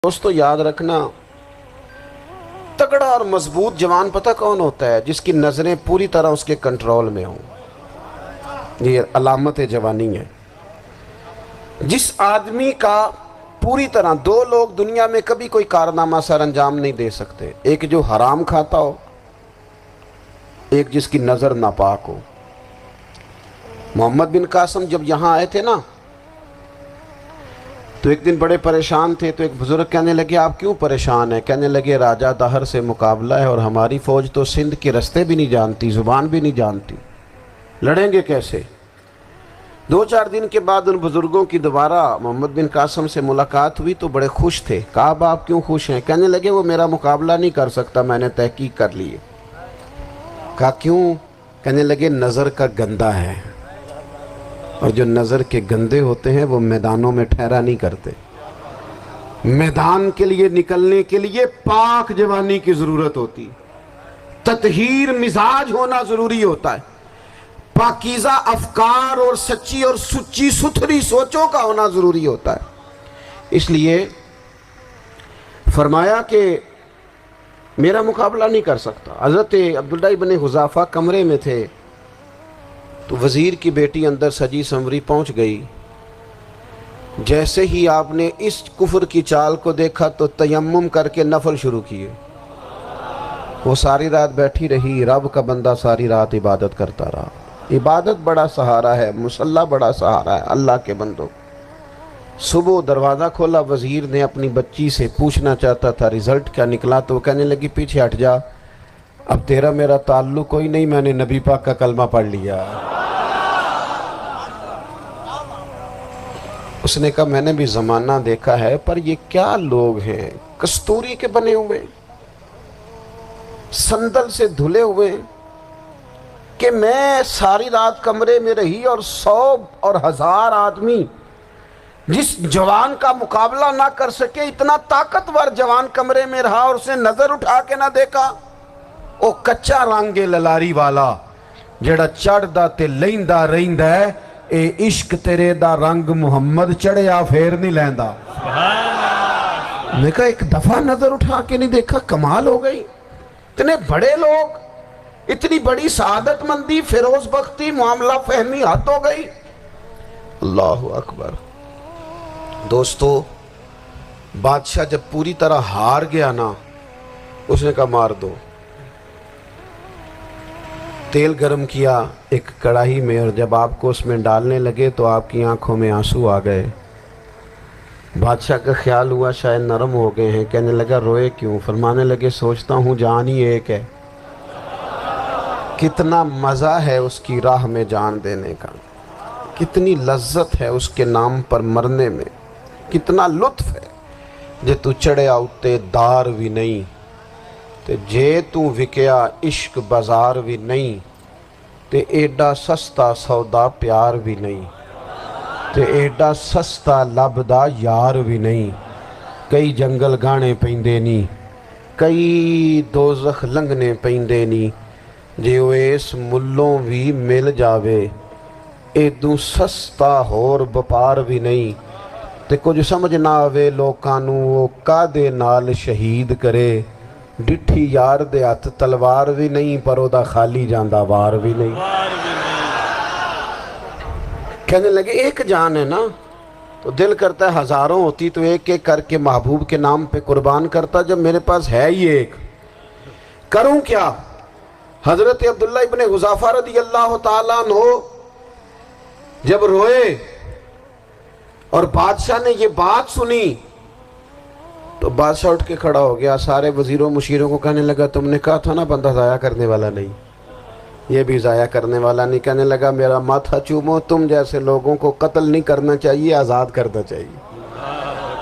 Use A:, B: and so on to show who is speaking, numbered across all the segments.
A: دوستو یاد رکھنا، تگڑا اور مضبوط جوان پتہ کون ہوتا ہے؟ جس کی نظریں پوری طرح اس کے کنٹرول میں ہوں۔ یہ علامت جوانی ہے۔ جس آدمی کا پوری طرح، دو لوگ دنیا میں کبھی کوئی کارنامہ سر انجام نہیں دے سکتے، ایک جو حرام کھاتا ہو، ایک جس کی نظر ناپاک ہو۔ محمد بن قاسم جب یہاں آئے تھے نا، تو ایک دن بڑے پریشان تھے، تو ایک بزرگ کہنے لگے آپ کیوں پریشان ہیں؟ کہنے لگے راجہ دہر سے مقابلہ ہے اور ہماری فوج تو سندھ کے رستے بھی نہیں جانتی، زبان بھی نہیں جانتی، لڑیں گے کیسے؟ دو چار دن کے بعد ان بزرگوں کی دوبارہ محمد بن قاسم سے ملاقات ہوئی تو بڑے خوش تھے۔ کہا اب آپ کیوں خوش ہیں؟ کہنے لگے وہ میرا مقابلہ نہیں کر سکتا، میں نے تحقیق کر لی ہے۔ کہا کیوں؟ کہنے لگے نظر کا گندہ ہے، اور جو نظر کے گندے ہوتے ہیں وہ میدانوں میں ٹھہرا نہیں کرتے۔ میدان کے لیے نکلنے کے لیے پاک جوانی کی ضرورت ہوتی، تطہیر مزاج ہونا ضروری ہوتا ہے، پاکیزہ افکار اور سچی اور سچی ستھری سوچوں کا ہونا ضروری ہوتا ہے۔ اس لیے فرمایا کہ میرا مقابلہ نہیں کر سکتا۔ حضرت عبداللہ ابن حذافہ کمرے میں تھے، تو وزیر کی بیٹی اندر سجی سنوری پہنچ گئی۔ جیسے ہی آپ نے اس کفر کی چال کو دیکھا تو تیمم کر کے نفل شروع کیے۔ وہ ساری رات بیٹھی رہی، رب کا بندہ ساری رات عبادت کرتا رہا۔ عبادت بڑا سہارا ہے، مصلی بڑا سہارا ہے اللہ کے بندوں۔ صبح دروازہ کھولا، وزیر نے اپنی بچی سے پوچھنا چاہتا تھا رزلٹ کیا نکلا، تو وہ کہنے لگی پیچھے ہٹ جا، اب تیرا میرا تعلق کوئی نہیں، میں نے نبی پاک کا کلمہ پڑھ لیا۔ اس نے کہا میں نے بھی زمانہ دیکھا ہے، پر یہ کیا لوگ ہیں، کستوری کے بنے ہوئے، سندل سے دھلے ہوئے، کہ میں ساری رات کمرے میں رہی اور 100 اور 1000 آدمی جس جوان کا مقابلہ نہ کر سکے، اتنا طاقتور جوان کمرے میں رہا اور اس نے نظر اٹھا کے نہ دیکھا۔ او کچا رنگ للاری والا جڑا چڑھدا تے لیندا رہندا ہے، اے عشق تیرے دا رنگ محمد چڑھیا پھر نہیں لیندا۔ میں کہا ایک دفعہ نظر اٹھا کے نہیں دیکھا، کمال ہو گئی۔ اتنے بڑے لوگ، اتنی بڑی سعادت مندی، فیروز بختی، معاملہ فہمی حد ہو گئی۔ اللہ اکبر۔ دوستو بادشاہ جب پوری طرح ہار گیا نا، اس نے کہا مار دو۔ تیل گرم کیا ایک کڑاہی میں، اور جب آپ کو اس میں ڈالنے لگے تو آپ کی آنکھوں میں آنسو آ گئے۔ بادشاہ کا خیال ہوا شاید نرم ہو گئے ہیں، کہنے لگا روئے کیوں؟ فرمانے لگے سوچتا ہوں جان ہی ایک ہے، کتنا مزہ ہے اس کی راہ میں جان دینے کا، کتنی لذت ہے اس کے نام پر مرنے میں، کتنا لطف ہے۔ جے تو چڑھیا اتے دار بھی نہیں، تے جے تو وکیا عشق بازار بھی نہیں، تے ایڈا سستا سودا پیار بھی نہیں، تے ایڈا سستا لبدا یار بھی نہیں۔ کئی جنگل گانے پیندے نہیں، کئی دوزخ لنگنے پیندے نہیں، جے وہ اس ملوں بھی مل جاوے، ایدوں سستا ہور بپار بھی نہیں۔ تے کچھ سمجھ نہ آوے لوکانوں وہ کادے نال شہید کرے، ڈٹھی یار دے ہاتھ تلوار بھی نہیں، پر او دا خالی جاندہ وار بھی نہیں۔ کہنے لگے ایک جان ہے نا، تو دل کرتا ہے ہزاروں ہوتی تو ایک ایک کر کے محبوب کے نام پہ قربان کرتا، جب میرے پاس ہے ہی ایک، کروں کیا؟ حضرت عبداللہ ابن حذافہ رضی اللہ تعالیٰ عنہ جب روئے اور بادشاہ نے یہ بات سنی، تو بادشاہ اٹھ کے کھڑا ہو گیا، سارے وزیروں مشیروں کو کہنے لگا تم نے کہا تھا نا بندہ ضائع کرنے والا نہیں، یہ بھی ضائع کرنے والا نہیں۔ کہنے لگا میرا ماتھا چومو، تم جیسے لوگوں کو قتل نہیں کرنا چاہیے، آزاد کرنا چاہیے۔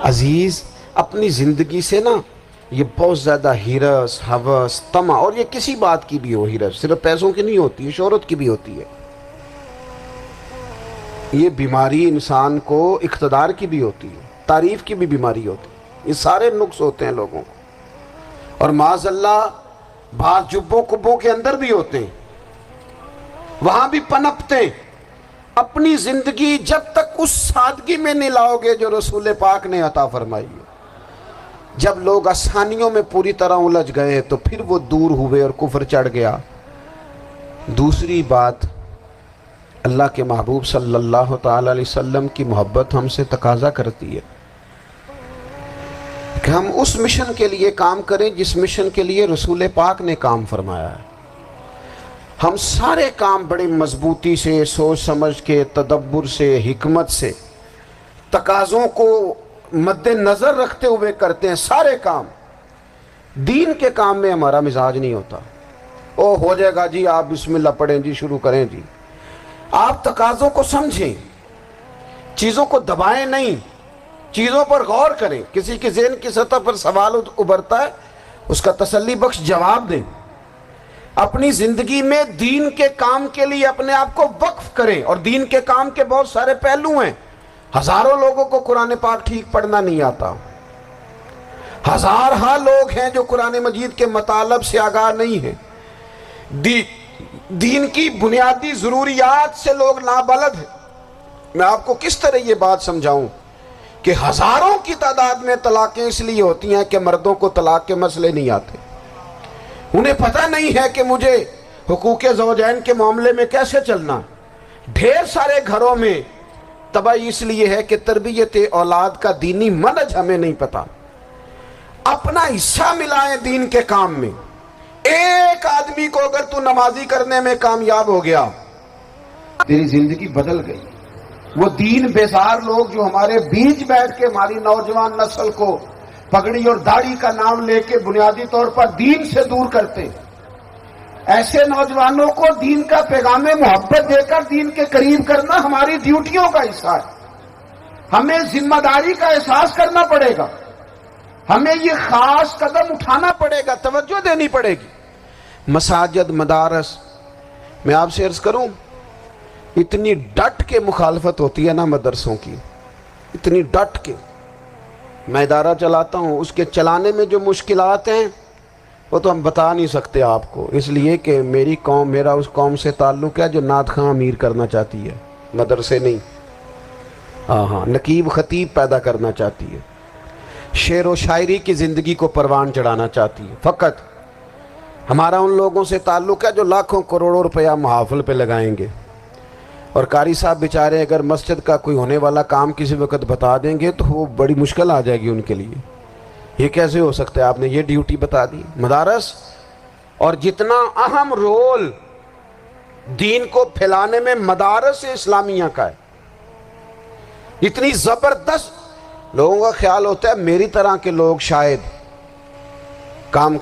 A: عزیز اپنی زندگی سے نا یہ بہت زیادہ ہرس، ہوس، طمع، اور یہ کسی بات کی بھی ہو، ہرس صرف پیسوں کی نہیں ہوتی ہے، شہرت کی بھی ہوتی ہے، یہ بیماری انسان کو اقتدار کی بھی ہوتی ہے، تعریف کی بھی بیماری ہوتی ہے، یہ سارے نقص ہوتے ہیں لوگوں کو، اور معاذ اللہ بعض جبوں کبوں کے اندر بھی ہوتے ہیں، وہاں بھی پنپتے ہیں۔ اپنی زندگی جب تک اس سادگی میں نہیں لاؤ گے جو رسول پاک نے عطا فرمائی ہے، جب لوگ آسانیوں میں پوری طرح الجھ گئے تو پھر وہ دور ہوئے اور کفر چڑھ گیا۔ دوسری بات، اللہ کے محبوب صلی اللہ تعالی علیہ وسلم کی محبت ہم سے تقاضا کرتی ہے کہ ہم اس مشن کے لیے کام کریں جس مشن کے لیے رسول پاک نے کام فرمایا ہے۔ ہم سارے کام بڑی مضبوطی سے، سوچ سمجھ کے، تدبر سے، حکمت سے، تقاضوں کو مد نظر رکھتے ہوئے کرتے ہیں سارے کام۔ دین کے کام میں ہمارا مزاج نہیں ہوتا، او ہو جائے گا جی، آپ بسم اللہ پڑھیں جی، شروع کریں جی۔ آپ تقاضوں کو سمجھیں، چیزوں کو دبائیں نہیں، چیزوں پر غور کریں۔ کسی کے ذہن کی سطح پر سوال ابھرتا ہے، اس کا تسلی بخش جواب دیں۔ اپنی زندگی میں دین کے کام کے لیے اپنے آپ کو وقف کریں، اور دین کے کام کے بہت سارے پہلو ہیں۔ ہزاروں لوگوں کو قرآن پاک ٹھیک پڑھنا نہیں آتا، ہزارہ لوگ ہیں جو قرآن مجید کے مطالب سے آگاہ نہیں ہیں، دین کی بنیادی ضروریات سے لوگ نابلد ہیں۔ میں آپ کو کس طرح یہ بات سمجھاؤں کہ ہزاروں کی تعداد میں طلاقیں اس لیے ہوتی ہیں کہ مردوں کو طلاق کے مسئلے نہیں آتے، انہیں پتہ نہیں ہے کہ مجھے حقوق زوجین کے معاملے میں کیسے چلنا۔ ڈھیر سارے گھروں میں تباہی اس لیے ہے کہ تربیت اولاد کا دینی منہج ہمیں نہیں پتا۔ اپنا حصہ ملائیں دین کے کام میں۔ ایک آدمی کو اگر تو نمازی کرنے میں کامیاب ہو گیا، تیری زندگی بدل گئی۔ وہ دین بیزار لوگ جو ہمارے بیچ بیٹھ کے ہماری نوجوان نسل کو پگڑی اور داڑھی کا نام لے کے بنیادی طور پر دین سے دور کرتے، ایسے نوجوانوں کو دین کا پیغام محبت دے کر دین کے قریب کرنا ہماری ڈیوٹیوں کا حصہ ہے۔ ہمیں ذمہ داری کا احساس کرنا پڑے گا، ہمیں یہ خاص قدم اٹھانا پڑے گا، توجہ دینی پڑے گی۔ مساجد، مدارس، میں آپ سے عرض کروں، اتنی ڈٹ کے مخالفت ہوتی ہے نا مدرسوں کی، اتنی ڈٹ کے۔ میں ادارہ چلاتا ہوں، اس کے چلانے میں جو مشکلات ہیں وہ تو ہم بتا نہیں سکتے آپ کو، اس لیے کہ میری قوم، میرا اس قوم سے تعلق ہے جو نعت خواں امیر کرنا چاہتی ہے، مدرسے نہیں۔ ہاں، نقیب خطیب پیدا کرنا چاہتی ہے، شعر و شاعری کی زندگی کو پروان چڑھانا چاہتی ہے۔ فقط ہمارا ان لوگوں سے تعلق ہے جو لاکھوں کروڑوں روپیہ محافل پہ لگائیں گے، اور قاری صاحب بیچارے اگر مسجد کا کوئی ہونے والا کام کسی وقت بتا دیں گے تو وہ بڑی مشکل آ جائے گی ان کے لیے۔ یہ کیسے ہو سکتا ہے، آپ نے یہ ڈیوٹی بتا دی۔ مدارس، اور جتنا اہم رول دین کو پھیلانے میں مدارس اسلامیہ کا ہے، اتنی زبردست، لوگوں کا خیال ہوتا ہے میری طرح کے لوگ شاید کام